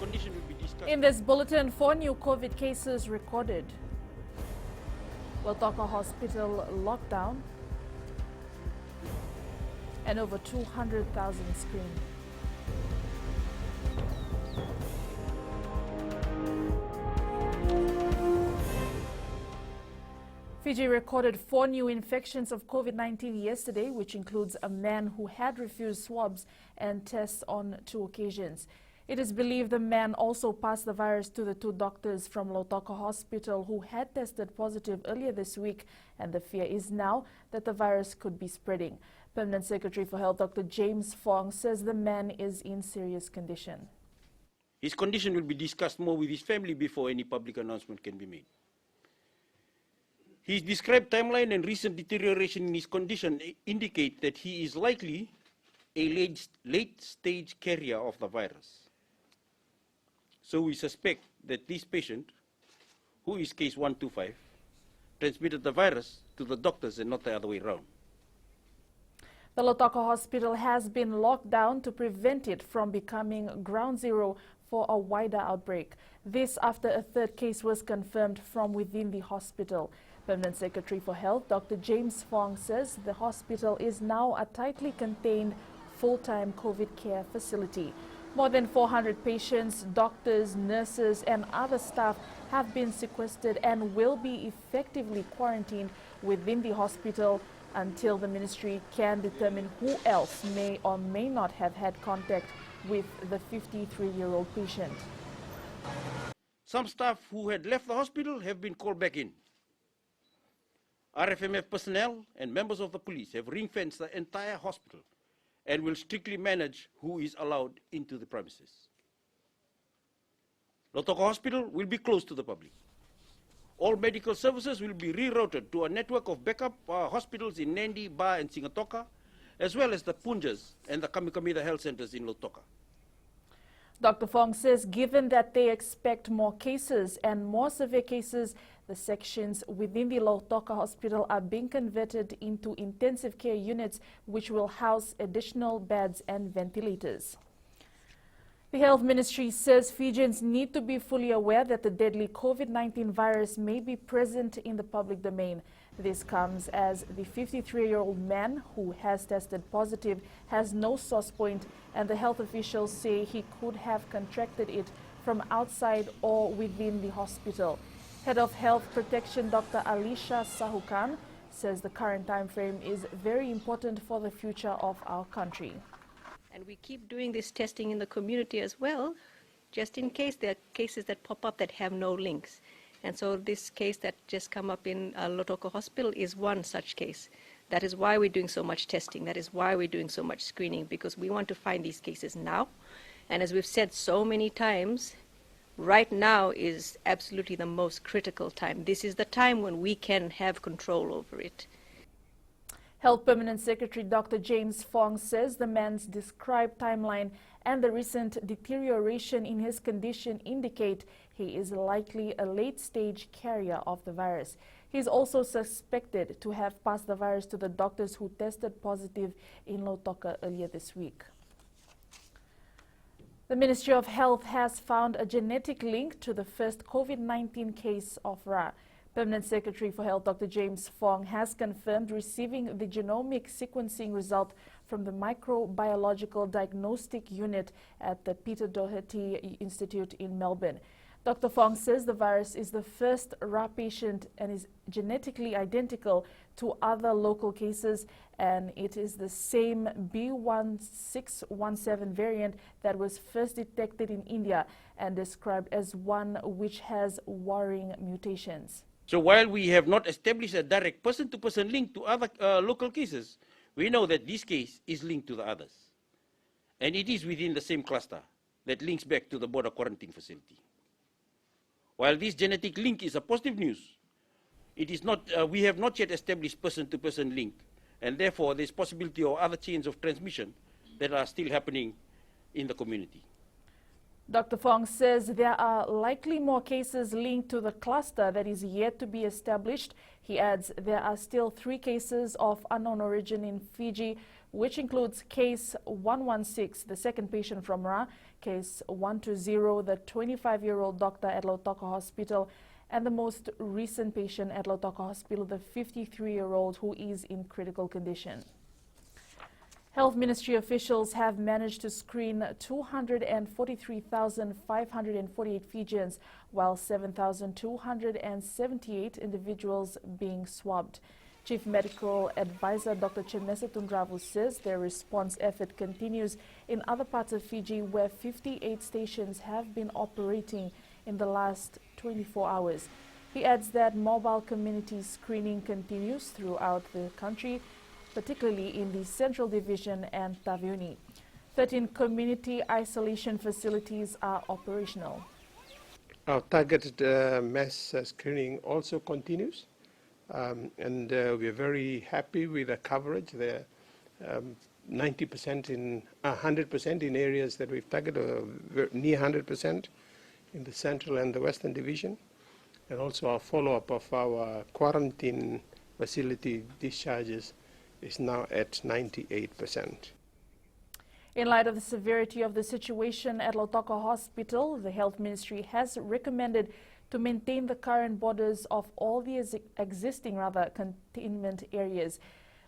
condition will be discussed. In this bulletin, 4 new COVID cases recorded. Lautoka Hospital lockdown and over 200,000 screened. Fiji recorded 4 new infections of COVID-19 yesterday, which includes a man who had refused swabs and tests on 2 occasions. It is believed the man also passed the virus to the 2 doctors from Lautoka Hospital who had tested positive earlier this week, and the fear is now that the virus could be spreading. Permanent Secretary for Health Dr. James Fong says the man is in serious condition. His condition will be discussed more with his family before any public announcement can be made. His described timeline and recent deterioration in his condition indicate that he is likely a late-stage carrier of the virus. So we suspect that this patient, who is case 125, transmitted the virus to the doctors and not the other way around. The Lautoka Hospital has been locked down to prevent it from becoming ground zero for a wider outbreak. This after a 3rd case was confirmed from within the hospital. Permanent Secretary for Health Dr. James Fong says the hospital is now a tightly contained full-time COVID care facility. More than 400 patients, doctors, nurses and other staff have been sequestered and will be effectively quarantined within the hospital until the ministry can determine who else may or may not have had contact with the 53-year-old patient. Some staff who had left the hospital have been called back in. RFMF personnel and members of the police have ring-fenced the entire hospital and will strictly manage who is allowed into the premises. Lautoka Hospital will be closed to the public. All medical services will be rerouted to a network of backup hospitals in Nandi, Ba and Singatoka, as well as the Punjas and the Kamikamida health centers in Lautoka. Dr. Fong says given that they expect more cases and more severe cases, the sections within the Lautoka Hospital are being converted into intensive care units which will house additional beds and ventilators. The Health Ministry says Fijians need to be fully aware that the deadly COVID-19 virus may be present in the public domain. This comes as the 53-year-old man who has tested positive has no source point, and the health officials say he could have contracted it from outside or within the hospital. Head of Health Protection Dr. Alisha Sahukan says the current time frame is very important for the future of our country. And we keep doing this testing in the community as well, just in case there are cases that pop up that have no links. And so this case that just come up in Lautoka Hospital is one such case. That is why we're doing so much testing. That is why we're doing so much screening, because we want to find these cases now. And as we've said so many times, right now is absolutely the most critical time. This is the time when we can have control over it. Health Permanent Secretary Dr. James Fong says the man's described timeline and the recent deterioration in his condition indicate he is likely a late-stage carrier of the virus. He is also suspected to have passed the virus to the doctors who tested positive in Lautoka earlier this week. The Ministry of Health has found a genetic link to the first COVID-19 case of Ra. Permanent Secretary for Health Dr. James Fong has confirmed receiving the genomic sequencing result from the Microbiological Diagnostic Unit at the Peter Doherty Institute in Melbourne. Dr. Fong says the virus is the first Ra patient and is genetically identical to other local cases, and it is the same B1617 variant that was first detected in India and described as one which has worrying mutations. So while we have not established a direct person-to-person link to other local cases, we know that this case is linked to the others. And it is within the same cluster that links back to the border quarantine facility. While this genetic link is a positive news, it is not, we have not yet established person-to-person link, and therefore there is possibility of other chains of transmission that are still happening in the community. Dr. Fong says there are likely more cases linked to the cluster that is yet to be established. He adds there are still 3 cases of unknown origin in Fiji, which includes case 116, the second patient from Ra, case 120, the 25-year-old doctor at Lautoka Hospital, and the most recent patient at Lautoka Hospital, the 53-year-old who is in critical condition. Health Ministry officials have managed to screen 243,548 Fijians, while 7,278 individuals being swabbed. Chief Medical Advisor Dr. Chemesa Tundravu says their response effort continues in other parts of Fiji, where 58 stations have been operating in the last 24 hours. He adds that mobile community screening continues throughout the country, particularly in the Central Division and Taveuni. 13 community isolation facilities are operational. Our targeted mass screening also continues, and we are very happy with the coverage. There, 90% in 100% in areas that we've targeted, near 100% in the Central and the Western Division, and also our follow-up of our quarantine facility discharges is now at 98%. In light of the severity of the situation at Lautoka Hospital, the Health Ministry has recommended to maintain the current borders of all the existing containment areas.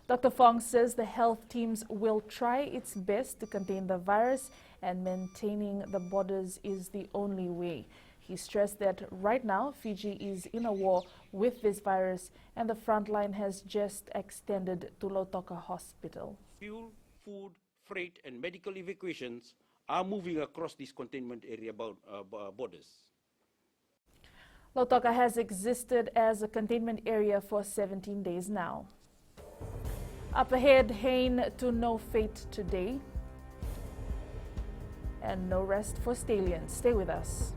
Dr. Fong says the health teams will try its best to contain the virus, and maintaining the borders is the only way. He stressed that right now Fiji is in a war with this virus, and the front line has just extended to Lautoka Hospital. Fuel, food, freight, and medical evacuations are moving across these containment area borders. Lautoka has existed as a containment area for 17 days now. Up ahead, Hain to no fate today, and no rest for stallions. Stay with us.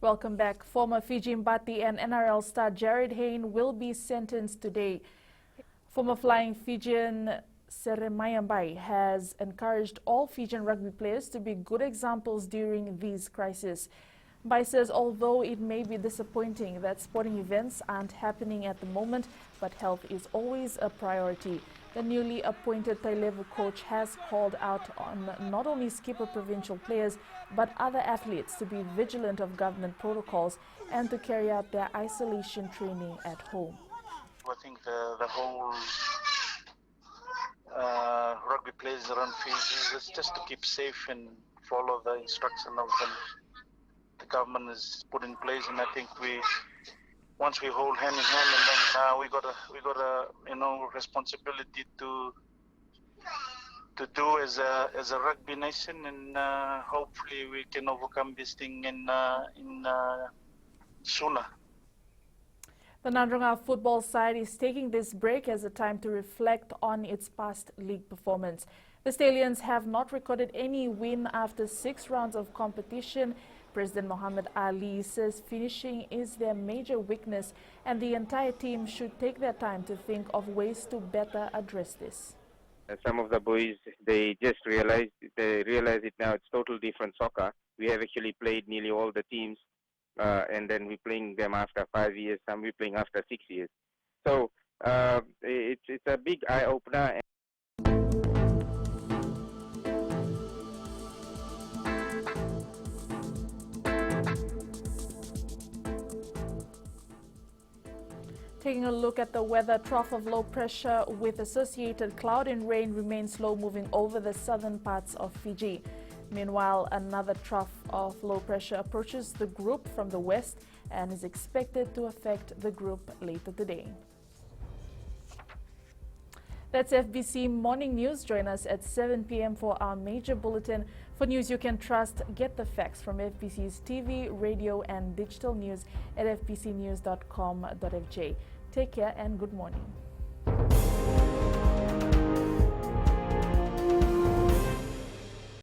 Welcome back. Former Fiji Mbati and NRL star Jared Hain will be sentenced today. Former flying Fijian Seremaya Mbai has encouraged all Fijian rugby players to be good examples during these crises. Mbai says although it may be disappointing that sporting events aren't happening at the moment, but health is always a priority. The newly appointed Tailevu coach has called out on not only skipper provincial players, but other athletes to be vigilant of government protocols and to carry out their isolation training at home. I think the whole rugby players around Fiji is just to keep safe and follow the instruction of the government is put in place. And I think once we hold hand in hand, and then we got a responsibility to do as a rugby nation, and hopefully we can overcome this thing in sooner. The Nandronga football side is taking this break as a time to reflect on its past league performance. The Stallions have not recorded any win after 6 rounds of competition. President Muhammad Ali says finishing is their major weakness, and the entire team should take their time to think of ways to better address this. Some of the boys, they just realize it now. It's total different soccer. We have actually played nearly all the teams. And then we're playing them after 5 years, some we're playing after 6 years. So it's a big eye-opener. Taking a look at the weather, trough of low pressure with associated cloud and rain remains slow moving over the southern parts of Fiji. Meanwhile, another trough of low pressure approaches the group from the west and is expected to affect the group later today. That's FBC Morning News. Join us at 7 p.m. for our major bulletin. For news you can trust, get the facts from FBC's TV, radio and digital news at fbcnews.com.fj. Take care and good morning.